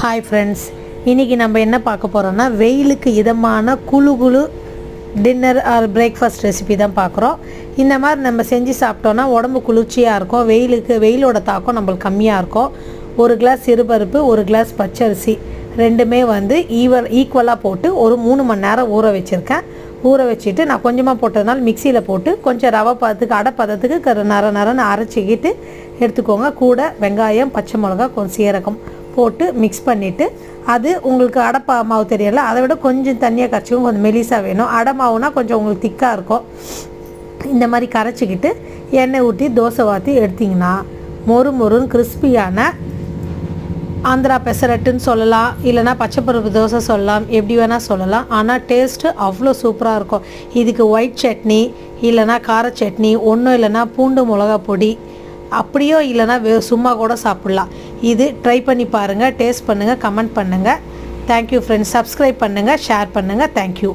Hi friends, இன்றைக்கி நம்ம என்ன பார்க்க போகிறோன்னா வெயிலுக்கு இதமான குழு டின்னர் ஆர் பிரேக்ஃபாஸ்ட் ரெசிபி தான் பார்க்குறோம். இந்த மாதிரி நம்ம செஞ்சு சாப்பிட்டோன்னா உடம்பு குளிர்ச்சியாக இருக்கும். வெயிலோட தாக்கம் நம்மளுக்கு கம்மியாக இருக்கும். ஒரு கிளாஸ் சிறுபருப்பு, ஒரு கிளாஸ் பச்சரிசி ரெண்டுமே ஈக்குவலாக போட்டு ஒரு 3 மணி நேரம் ஊற வச்சுருக்கேன். ஊற வச்சுட்டு நான் கொஞ்சமாக போட்டதுனால மிக்சியில் போட்டு கொஞ்சம் ரவை பதத்துக்கு அடை பதத்துக்கு நரன்னு அரைச்சிக்கிட்டு எடுத்துக்கோங்க. கூட வெங்காயம், பச்சை மிளகா, கொஞ்சம் சீரகம் போட்டு மிக்ஸ் பண்ணிவிட்டு, அது உங்களுக்கு அடை மாவு தெரியல, அதை விட கொஞ்சம் தண்ணியாக கரைச்சிக்கும். கொஞ்சம் மெலிசாக வேணும். அடை மாவுனா கொஞ்சம் உங்களுக்கு திக்காக இருக்கும். இந்த மாதிரி கரைச்சிக்கிட்டு எண்ணெய் ஊற்றி தோசை வாத்தி எடுத்திங்கன்னா மொறுன்னு கிறிஸ்பியான ஆந்திரா பெசரட்டுன்னு சொல்லலாம், இல்லைனா பச்சைப்பருப்பு தோசை சொல்லலாம், எப்படி வேணால் சொல்லலாம். ஆனால் டேஸ்ட்டு அவ்வளோ சூப்பராக இருக்கும். இதுக்கு ஒயிட் சட்னி இல்லைனா கார சட்னி, ஒன்றும் இல்லைனா பூண்டு மிளகா பொடி, அப்படியோ இல்லைனா சும்மா கூட சாப்பிட்லாம். இது ட்ரை பண்ணி பாருங்கள், டேஸ்ட் பண்ணுங்கள், கமெண்ட் பண்ணுங்கள். Thank you friends. சப்ஸ்கிரைப் பண்ணுங்கள், ஷேர் பண்ணுங்கள். தேங்க்யூ.